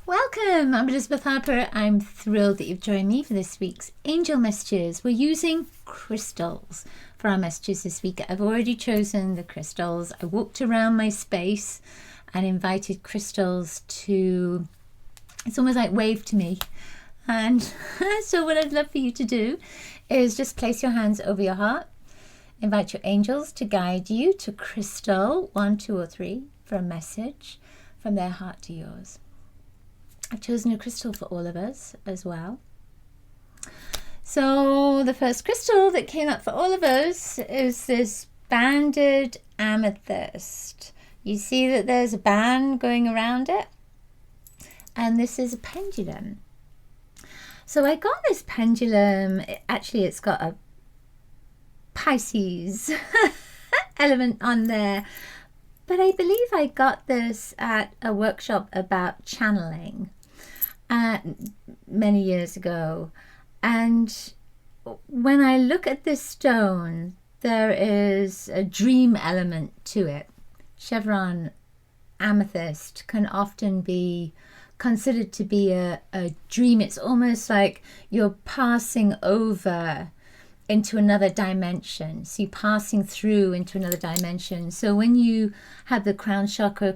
Welcome, I'm Elizabeth Harper. I'm thrilled that you've joined me for this week's Angel Messages. We're using crystals for our messages this week. I've already chosen the crystals. I walked around my space and invited crystals to, it's almost like wave to me. And so what I'd love for you to do is just place your hands over your heart. Invite your angels to guide you to crystal 1, 2, or 3 for a message from their heart to yours. I've chosen a crystal for all of us as well. So the first crystal that came up for all of us is this banded amethyst. You see that there's a band going around it, and this is a pendulum. So I got this pendulum, it's got a Pisces element on there, but I believe I got this at a workshop about channeling many years ago. And when I look at this stone, there is a dream element to it. Chevron amethyst can often be considered to be a dream. It's almost like you're passing over into another dimension. So you're passing through into another dimension. So when you have the crown chakra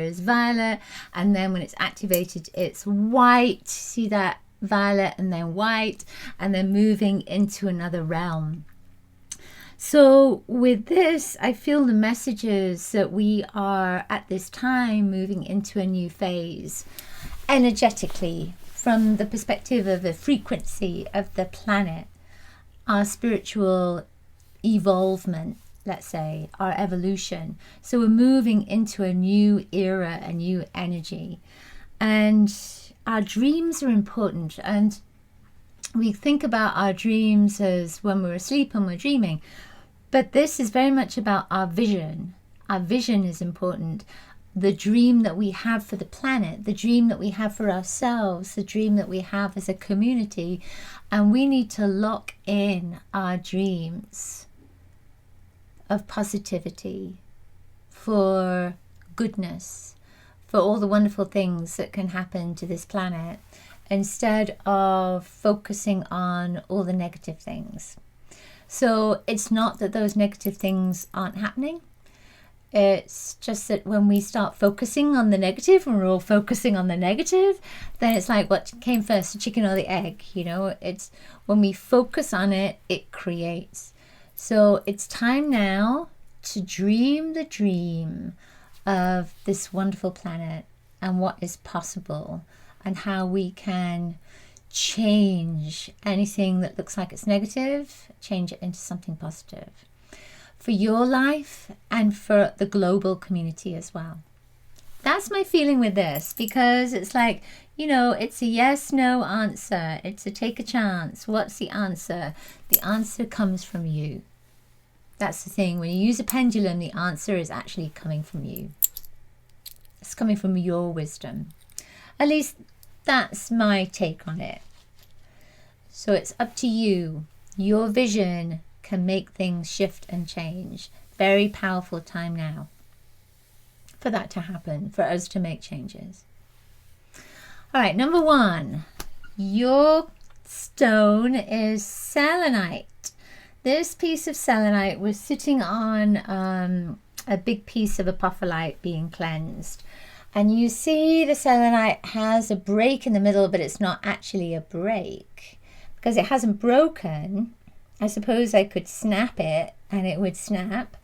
is violet, and then when it's activated, it's white. See that? Violet and then white, and then moving into another realm. So with this, I feel the messages that we are at this time moving into a new phase energetically from the perspective of the frequency of the planet, our spiritual evolvement, let's say, our evolution. So we're moving into a new era, a new energy. And our dreams are important. And we think about our dreams as when we're asleep and we're dreaming. But this is very much about our vision. Our vision is important. The dream that we have for the planet, the dream that we have for ourselves, the dream that we have as a community. And we need to lock in our dreams of positivity, for goodness, for all the wonderful things that can happen to this planet, instead of focusing on all the negative things. So it's not that those negative things aren't happening. It's just that when we start focusing on the negative, and we're all focusing on the negative, then it's like, what came first, the chicken or the egg? You know, it's when we focus on it, it creates. So it's time now to dream the dream of this wonderful planet and what is possible, and how we can change anything that looks like it's negative, change it into something positive for your life and for the global community as well. That's my feeling with this, because it's like, you know, it's a yes, no answer. It's a take a chance. What's the answer? The answer comes from you. That's the thing. When you use a pendulum, the answer is actually coming from you. It's coming from your wisdom. At least that's my take on it. So it's up to you. Your vision can make things shift and change. Very powerful time now for that to happen, for us to make changes. All right, number 1, your stone is selenite. This piece of selenite was sitting on a big piece of apophyllite being cleansed. And you see the selenite has a break in the middle, but it's not actually a break because it hasn't broken. I suppose I could snap it and it would snap.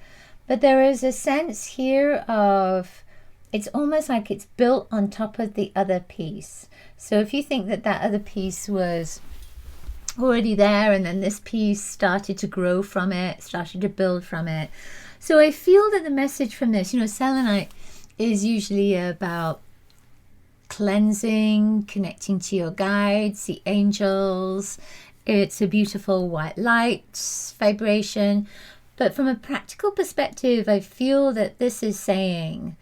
But there is a sense here of, it's almost like it's built on top of the other piece. So if you think that that other piece was already there and then this piece started to grow from it, started to build from it. So I feel that the message from this, you know, selenite is usually about cleansing, connecting to your guides, the angels. It's a beautiful white light vibration. But from a practical perspective, I feel that this is saying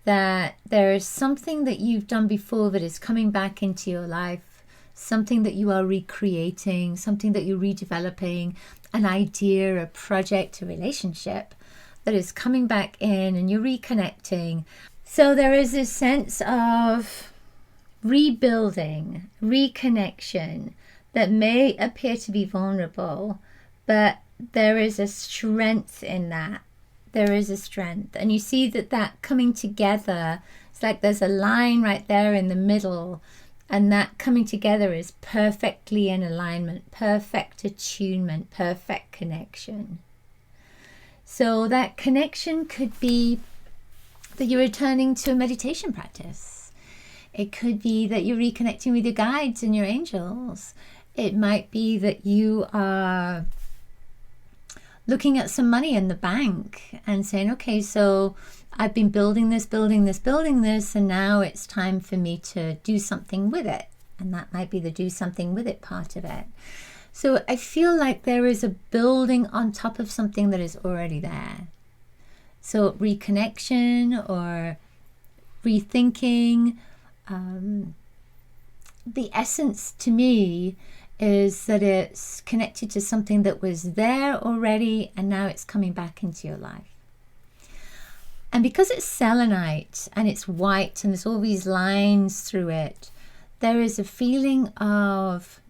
that there is something that you've done before that is coming back into your life, something that you are recreating, something that you're redeveloping, an idea, a project, a relationship that is coming back in and you're reconnecting. So there is this sense of rebuilding, reconnection that may appear to be vulnerable, but there is a strength in that. There is a strength. And you see that coming together, it's like there's a line right there in the middle, and that coming together is perfectly in alignment, perfect attunement, perfect connection. So that connection could be that you're returning to a meditation practice. It could be that you're reconnecting with your guides and your angels. It might be that you are looking at some money in the bank and saying, okay, so I've been building this, and now it's time for me to do something with it. And that might be the do something with it part of it. So I feel like there is a building on top of something that is already there. So reconnection or rethinking. The essence to me is that it's connected to something that was there already and now it's coming back into your life. And because it's selenite and it's white and there's all these lines through it, there is a feeling of,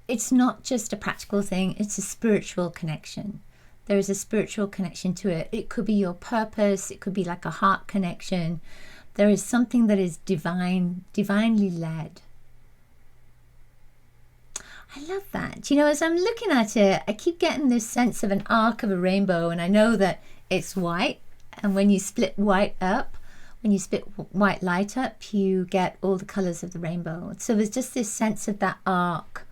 it's not just a practical thing, it's a spiritual connection. There is a spiritual connection to it. It could be your purpose, it could be like a heart connection. There is something that is divine, divinely led. I love that. You know, as I'm looking at it, I keep getting this sense of an arc of a rainbow, and I know that it's white, and when you split white up, when you split white light up, you get all the colors of the rainbow. So there's just this sense of that arc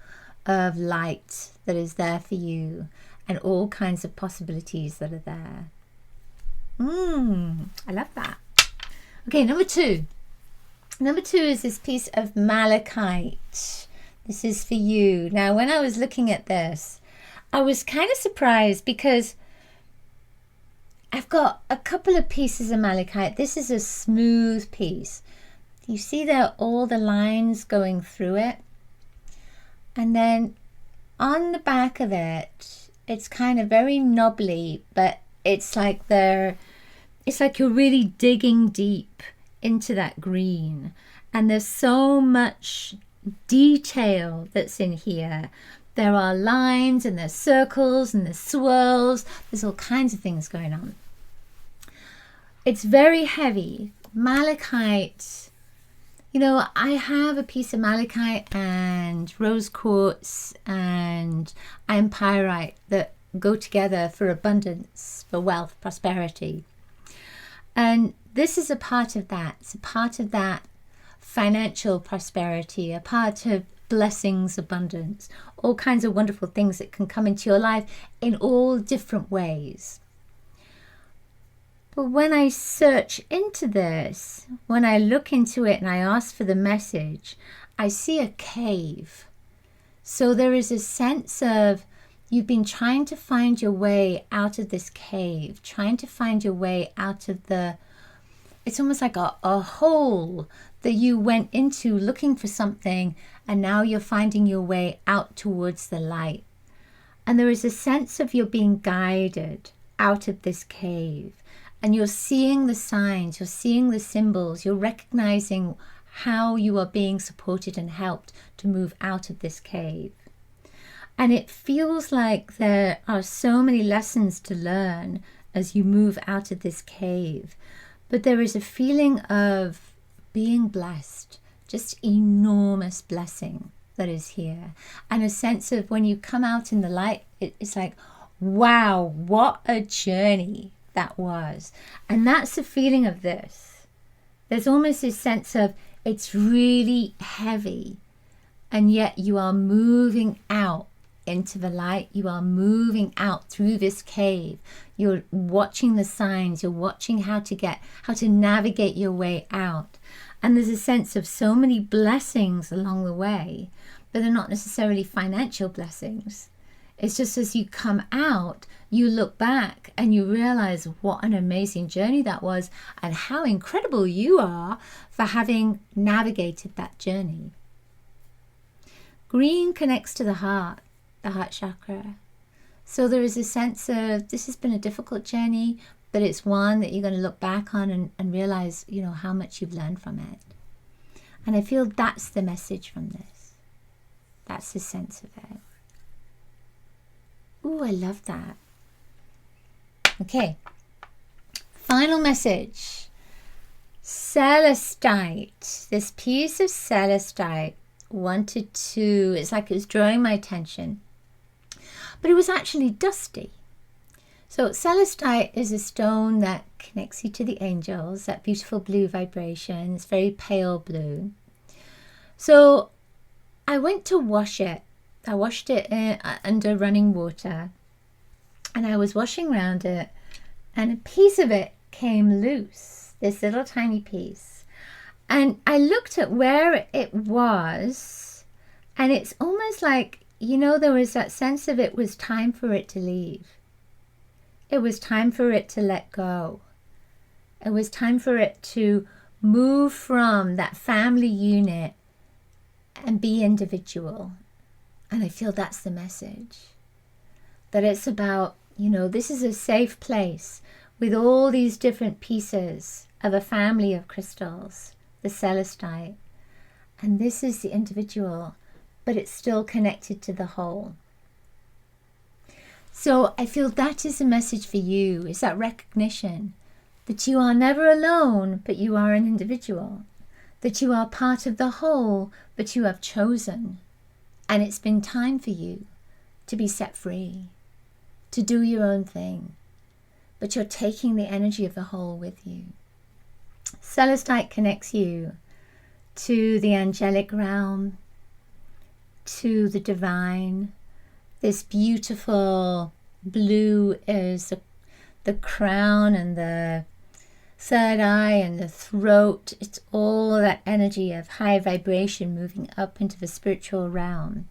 of light that is there for you and all kinds of possibilities that are there. I love that. Okay, number two. Number two is this piece of malachite. This is for you. Now, when I was looking at this, I was kind of surprised because I've got a couple of pieces of malachite. This is a smooth piece. You see there all the lines going through it? And then on the back of it, it's kind of very knobbly, but it's like you're really digging deep into that green. And there's so much detail that's in here. There are lines and there's circles and there's swirls. There's all kinds of things going on. It's very heavy. Malachite, you know, I have a piece of malachite and rose quartz and iron pyrite that go together for abundance, for wealth, prosperity. And this is a part of that. It's a part of that financial prosperity, a part of blessings, abundance, all kinds of wonderful things that can come into your life in all different ways. But when I search into this, when I look into it and I ask for the message, I see a cave. So there is a sense of you've been trying to find your way out of this cave, trying to find your way out of it's almost like a hole that you went into looking for something, and now you're finding your way out towards the light. And there is a sense of you're being guided out of this cave. And you're seeing the signs, you're seeing the symbols, you're recognizing how you are being supported and helped to move out of this cave. And it feels like there are so many lessons to learn as you move out of this cave. But there is a feeling of being blessed, just enormous blessing that is here. And a sense of when you come out in the light, it's like, wow, what a journey that was. And that's the feeling of this. There's almost this sense of it's really heavy, and yet you are moving out into the light. You are moving out through this cave. You're watching the signs. You're watching how to navigate your way out. And there's a sense of so many blessings along the way, but they're not necessarily financial blessings. It's just as you come out, you look back and you realize what an amazing journey that was and how incredible you are for having navigated that journey. Green connects to the heart chakra. So there is a sense of this has been a difficult journey, but it's one that you're going to look back on and realize, you know, how much you've learned from it. And I feel that's the message from this. That's the sense of it. Ooh, I love that. Okay. Final message. Celestite. This piece of celestite wanted to, it's like it was drawing my attention, but it was actually dusty. So celestite is a stone that connects you to the angels, that beautiful blue vibration. It's very pale blue. So I went to wash it. I washed it under running water, and I was washing around it, and a piece of it came loose, this little tiny piece. And I looked at where it was, and it's almost like, you know, there was that sense of it was time for it to leave. It was time for it to let go. It was time for it to move from that family unit and be individual. And I feel that's the message. That it's about, you know, this is a safe place with all these different pieces of a family of crystals, the celestite. And this is the individual, but it's still connected to the whole. So I feel that is a message for you, is that recognition that you are never alone, but you are an individual, that you are part of the whole, but you have chosen. And it's been time for you to be set free, to do your own thing, but you're taking the energy of the whole with you. Celestite connects you to the angelic realm, to the divine. This beautiful blue is the crown and the third eye and the throat. It's all that energy of high vibration moving up into the spiritual realm.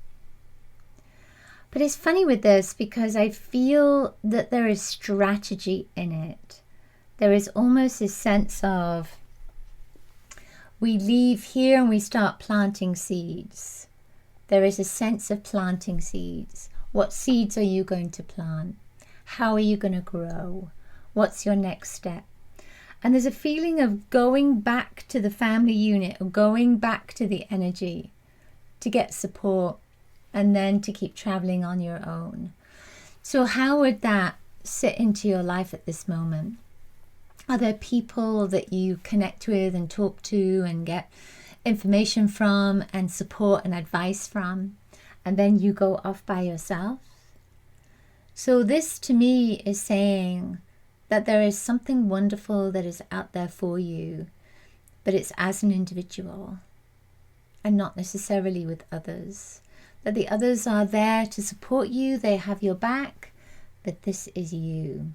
But it's funny with this because I feel that there is strategy in it. There is almost a sense of, we leave here and we start planting seeds. There is a sense of planting seeds. What seeds are you going to plant? How are you going to grow? What's your next step? And there's a feeling of going back to the family unit, or going back to the energy to get support, and then to keep traveling on your own. So how would that sit into your life at this moment? Are there people that you connect with and talk to and get information from and support and advice from, and then you go off by yourself? So this to me is saying that there is something wonderful that is out there for you, but it's as an individual and not necessarily with others. That the others are there to support you, they have your back, but this is you.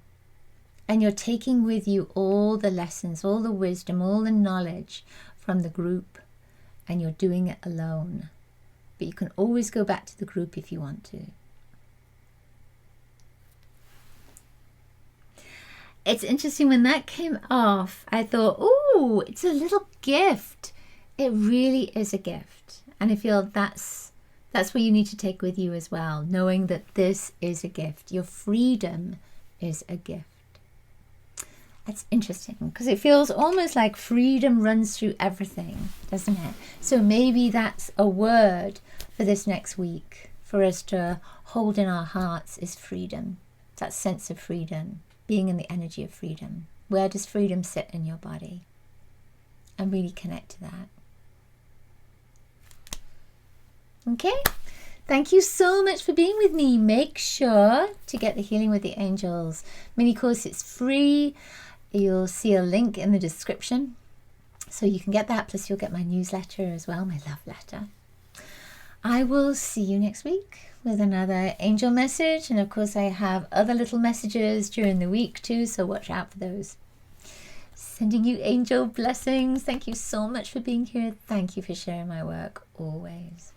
And you're taking with you all the lessons, all the wisdom, all the knowledge from the group, and you're doing it alone. But you can always go back to the group if you want to. It's interesting, when that came off, I thought, oh, it's a little gift. It really is a gift. And I feel that's what you need to take with you as well, knowing that this is a gift. Your freedom is a gift. That's interesting because it feels almost like freedom runs through everything, doesn't it? So maybe that's a word for this next week for us to hold in our hearts, is freedom. That sense of freedom, being in the energy of freedom. Where does freedom sit in your body? And really connect to that. Okay, thank you so much for being with me. Make sure to get the Healing with the Angels mini course. It's free. You'll see a link in the description, so you can get that. Plus you'll get my newsletter as well, my love letter. I will see you next week with another angel message, and of course I have other little messages during the week too, so watch out for those. Sending you angel blessings. Thank you so much for being here. Thank you for sharing my work always.